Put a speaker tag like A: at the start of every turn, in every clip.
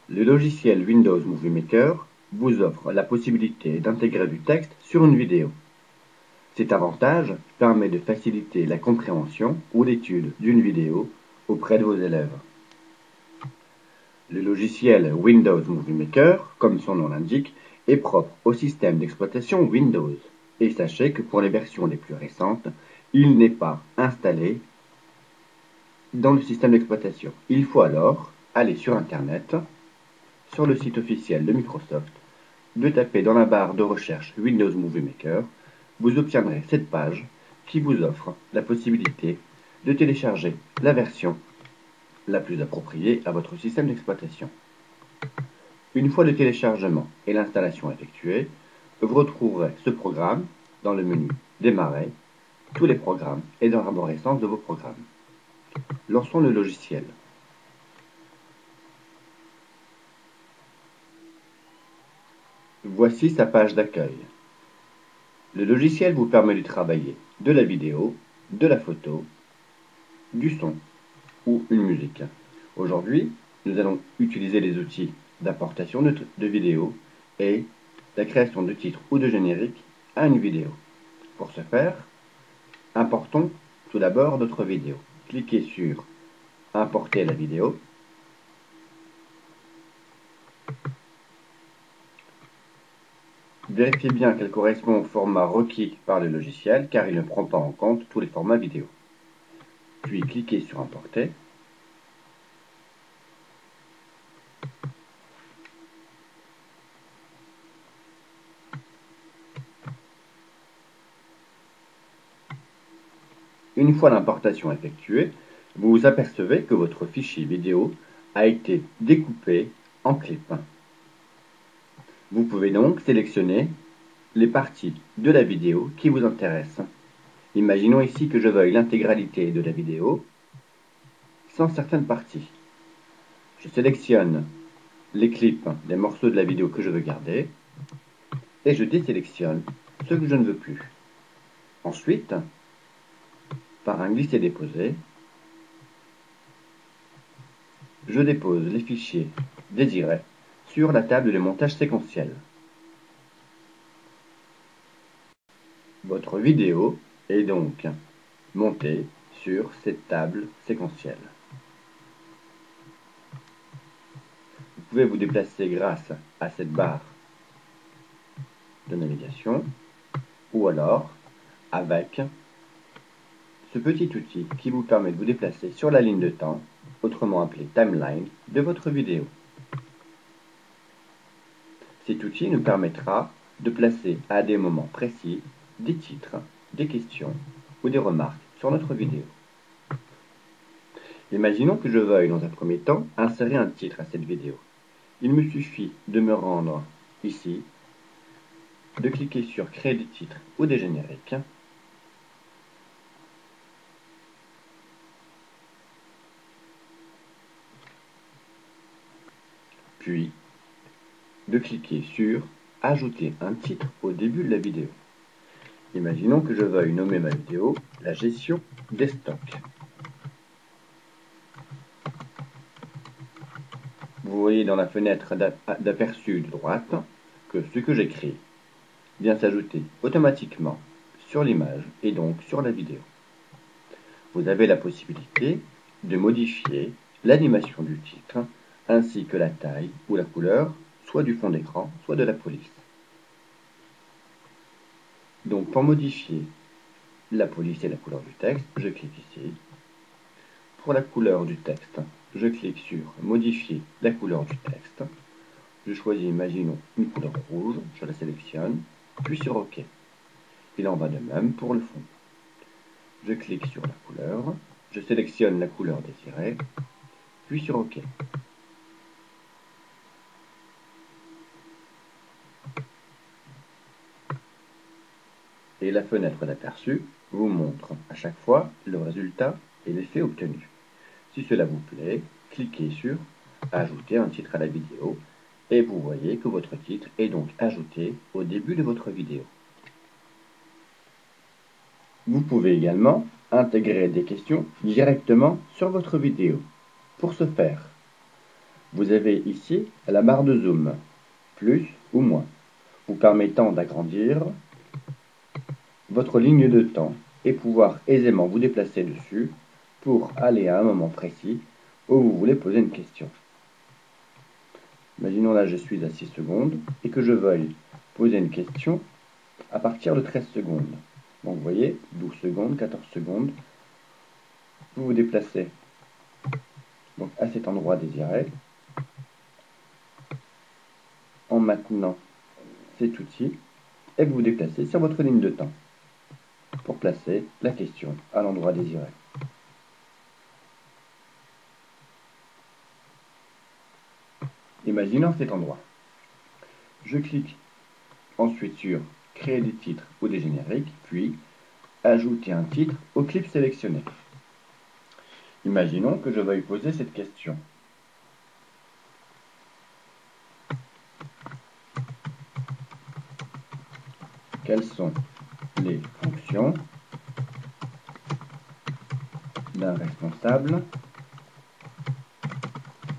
A: Le logiciel Windows Movie Maker vous offre la possibilité d'intégrer du texte sur une vidéo. Cet avantage permet de faciliter la compréhension ou l'étude d'une vidéo auprès de vos élèves. Le logiciel Windows Movie Maker, comme son nom l'indique, est propre au système d'exploitation Windows. Et sachez que pour les versions les plus récentes, il n'est pas installé dans le système d'exploitation. Il faut alors aller sur Internet, sur le site officiel de Microsoft, de taper dans la barre de recherche Windows Movie Maker. Vous obtiendrez cette page qui vous offre la possibilité de télécharger la version la plus appropriée à votre système d'exploitation. Une fois le téléchargement et l'installation effectués, vous retrouverez ce programme dans le menu Démarrer, tous les programmes et dans l'arborescence de vos programmes. Lançons le logiciel. Voici sa page d'accueil. Le logiciel vous permet de travailler de la vidéo, de la photo, du son ou une musique. Aujourd'hui, nous allons utiliser les outils d'importation de vidéos et la création de titres ou de génériques à une vidéo. Pour ce faire, importons tout d'abord notre vidéo. Cliquez sur Importer la vidéo. Vérifiez bien qu'elle correspond au format requis par le logiciel car il ne prend pas en compte tous les formats vidéo. Puis cliquez sur Importer. Une fois l'importation effectuée, vous vous apercevez que votre fichier vidéo a été découpé en clips. Vous pouvez donc sélectionner les parties de la vidéo qui vous intéressent. Imaginons ici que je veuille l'intégralité de la vidéo sans certaines parties. Je sélectionne les clips, les morceaux de la vidéo que je veux garder et je désélectionne ceux que je ne veux plus. Ensuite, par un glisser-déposer, je dépose les fichiers désirés sur la table de montage séquentiel. Votre vidéo est donc montée sur cette table séquentielle. Vous pouvez vous déplacer grâce à cette barre de navigation ou alors avec ce petit outil qui vous permet de vous déplacer sur la ligne de temps, autrement appelée timeline, de votre vidéo. Cet outil nous permettra de placer à des moments précis des titres, des questions ou des remarques sur notre vidéo. Imaginons que je veuille dans un premier temps insérer un titre à cette vidéo. Il me suffit de me rendre ici, de cliquer sur Créer des titres ou des génériques, puis de cliquer sur Ajouter un titre au début de la vidéo. Imaginons que je veuille nommer ma vidéo La gestion des stocks. Vous voyez dans la fenêtre d'aperçu de droite que ce que j'écris vient s'ajouter automatiquement sur l'image et donc sur la vidéo. Vous avez la possibilité de modifier l'animation du titre ainsi que la taille ou la couleur, soit du fond d'écran, soit de la police. Donc pour modifier la police et la couleur du texte, je clique ici. Pour la couleur du texte, je clique sur Modifier la couleur du texte. Je choisis, imaginons, une couleur rouge, je la sélectionne, puis sur OK. Il en va de même pour le fond. Je clique sur la couleur, je sélectionne la couleur désirée, puis sur OK. Et la fenêtre d'aperçu vous montre à chaque fois le résultat et l'effet obtenu. Si cela vous plaît, cliquez sur Ajouter un titre à la vidéo et vous voyez que votre titre est donc ajouté au début de votre vidéo. Vous pouvez également intégrer des questions directement sur votre vidéo. Pour ce faire, Vous avez ici la barre de zoom, plus ou moins, vous permettant d'agrandir votre ligne de temps et pouvoir aisément vous déplacer dessus pour aller à un moment précis où vous voulez poser une question. Imaginons là je suis à 6 secondes et que je veuille poser une question à partir de 13 secondes. Donc vous voyez, 12 secondes, 14 secondes, vous vous déplacez donc à cet endroit désiré en maintenant cet outil et vous vous déplacez sur votre ligne de temps pour placer la question à l'endroit désiré. Imaginons cet endroit. Je clique ensuite sur Créer des titres ou des génériques, puis Ajouter un titre au clip sélectionné. Imaginons que je veuille poser cette question. Quelles sont les fonctions d'un responsable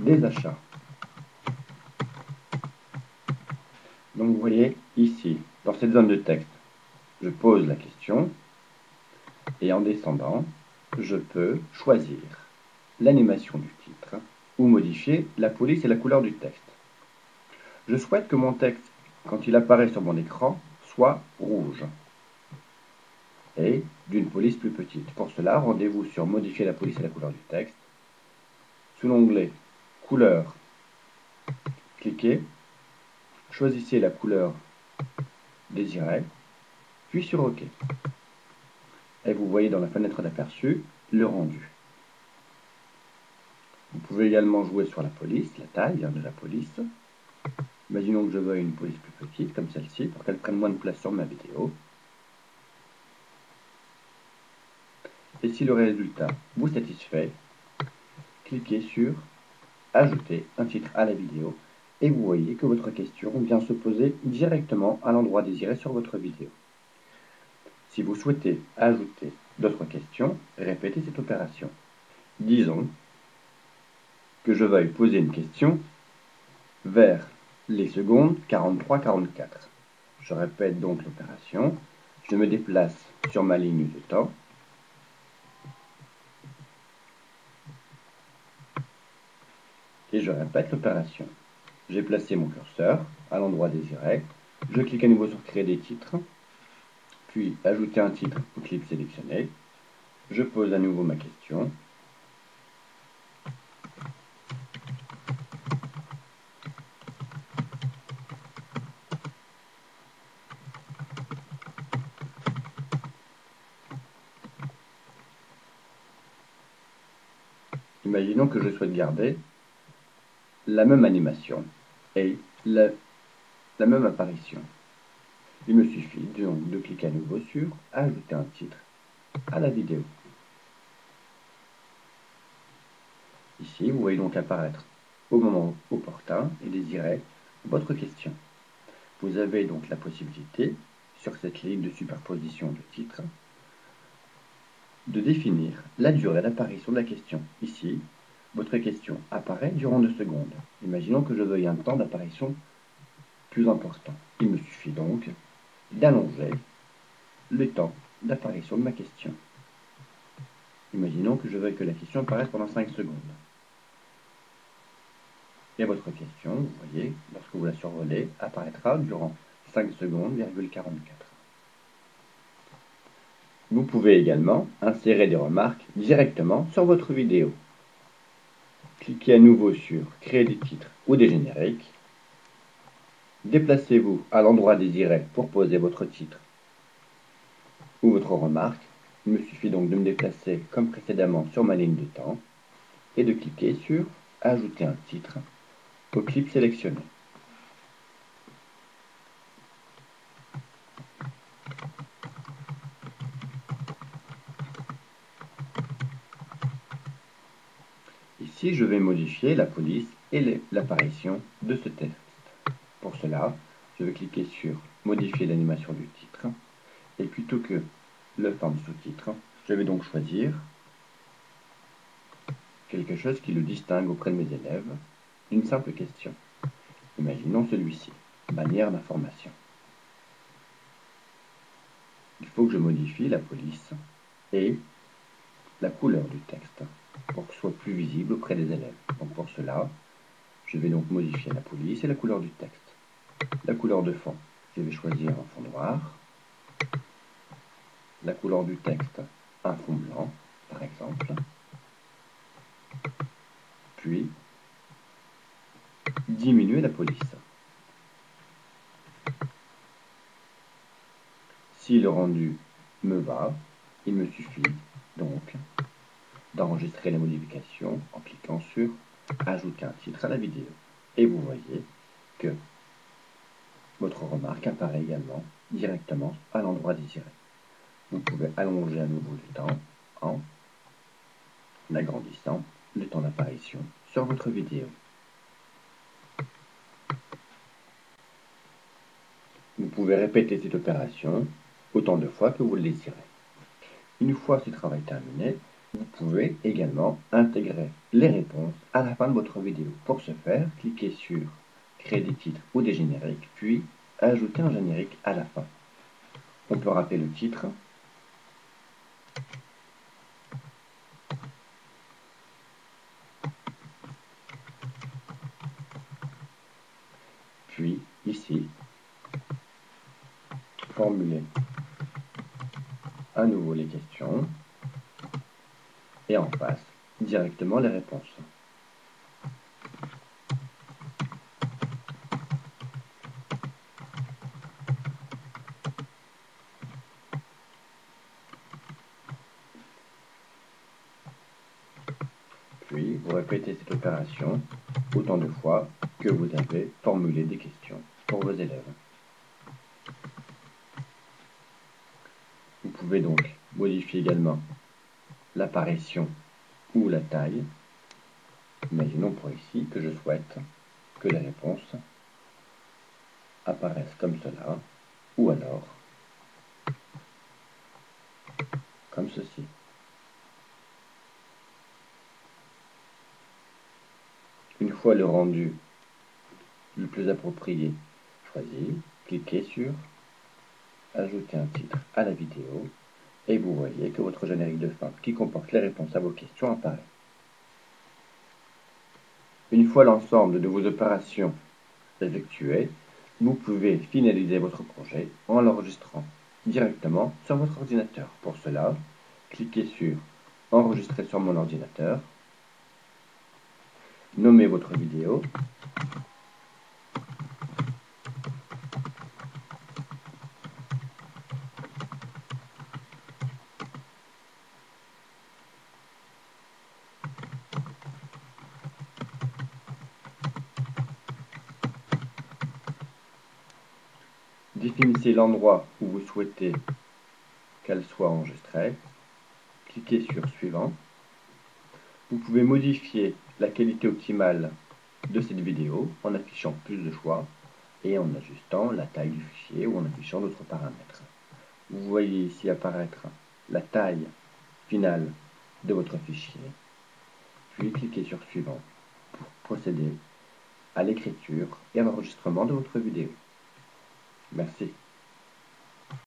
A: des achats? Donc vous voyez ici, dans cette zone de texte, je pose la question et en descendant, je peux choisir l'animation du titre ou modifier la police et la couleur du texte. Je souhaite que mon texte, quand il apparaît sur mon écran, soit rouge et d'une police plus petite. Pour cela, rendez-vous sur Modifier la police et la couleur du texte. Sous l'onglet Couleur, cliquez, choisissez la couleur désirée, puis sur OK. Et vous voyez dans la fenêtre d'aperçu le rendu. Vous pouvez également jouer sur la police, la taille de la police. Imaginons que je veuille une police plus petite, comme celle-ci, pour qu'elle prenne moins de place sur ma vidéo. Et si le résultat vous satisfait, cliquez sur Ajouter un titre à la vidéo et vous voyez que votre question vient se poser directement à l'endroit désiré sur votre vidéo. Si vous souhaitez ajouter d'autres questions, répétez cette opération. Disons que je veuille poser une question vers les secondes 43-44. Je répète donc l'opération. Je me déplace sur ma ligne de temps. Et je répète l'opération. J'ai placé mon curseur à l'endroit désiré. Je clique à nouveau sur Créer des titres, puis Ajouter un titre au clip sélectionné. Je pose à nouveau ma question. Imaginons que je souhaite garder la même animation et la même apparition. Il me suffit donc de cliquer à nouveau sur Ajouter un titre à la vidéo. Ici, vous voyez donc apparaître au moment opportun et désiré votre question. Vous avez donc la possibilité, sur cette ligne de superposition de titres, de définir la durée d'apparition de la question. Ici, votre question apparaît durant 2 secondes. Imaginons que je veuille un temps d'apparition plus important. Il me suffit donc d'allonger le temps d'apparition de ma question. Imaginons que je veuille que la question apparaisse pendant 5 secondes. Et votre question, vous voyez, lorsque vous la survolez, apparaîtra durant 5 secondes, 44. Vous pouvez également insérer des remarques directement sur votre vidéo. Cliquez à nouveau sur Créer des titres ou des génériques. Déplacez-vous à l'endroit désiré pour poser votre titre ou votre remarque. Il me suffit donc de me déplacer comme précédemment sur ma ligne de temps et de cliquer sur Ajouter un titre au clip sélectionné. Ici, je vais modifier la police et l'apparition de ce texte. Pour cela, je vais cliquer sur Modifier l'animation du titre et plutôt que le forme sous-titre, je vais donc choisir quelque chose qui le distingue auprès de mes élèves. Une simple question. Imaginons celui-ci, bannière d'information. Il faut que je modifie la police et la couleur du texte pour que ce soit plus visible auprès des élèves. Donc pour cela, je vais donc modifier la police et la couleur du texte. La couleur de fond, je vais choisir un fond noir. La couleur du texte, un fond blanc, par exemple. Puis, diminuer la police. Si le rendu me va, il me suffit donc d'enregistrer les modifications en cliquant sur « Ajouter un titre à la vidéo ». Et vous voyez que votre remarque apparaît également directement à l'endroit désiré. Vous pouvez allonger à nouveau le temps en agrandissant le temps d'apparition sur votre vidéo. Vous pouvez répéter cette opération autant de fois que vous le désirez. Une fois ce travail terminé, vous pouvez également intégrer les réponses à la fin de votre vidéo. Pour ce faire, cliquez sur Créer des titres ou des génériques, puis Ajouter un générique à la fin. On peut rappeler le titre, puis ici, formuler à nouveau les questions et en face, directement les réponses. Puis, vous répétez cette opération autant de fois que vous avez formulé des questions pour vos élèves. Vous pouvez donc modifier également l'apparition ou la taille. Imaginons pour ici que je souhaite que les réponses apparaissent comme cela, ou alors comme ceci. Une fois le rendu le plus approprié choisi, cliquez sur Ajouter un titre à la vidéo et vous voyez que votre générique de fin qui comporte les réponses à vos questions apparaît. Une fois l'ensemble de vos opérations effectuées, vous pouvez finaliser votre projet en l'enregistrant directement sur votre ordinateur. Pour cela, cliquez sur Enregistrer sur mon ordinateur, nommez votre vidéo, définissez l'endroit où vous souhaitez qu'elle soit enregistrée, cliquez sur Suivant. Vous pouvez modifier la qualité optimale de cette vidéo en affichant plus de choix et en ajustant la taille du fichier ou en affichant d'autres paramètres. Vous voyez ici apparaître la taille finale de votre fichier, puis cliquez sur Suivant pour procéder à l'écriture et à l'enregistrement de votre vidéo. Merci.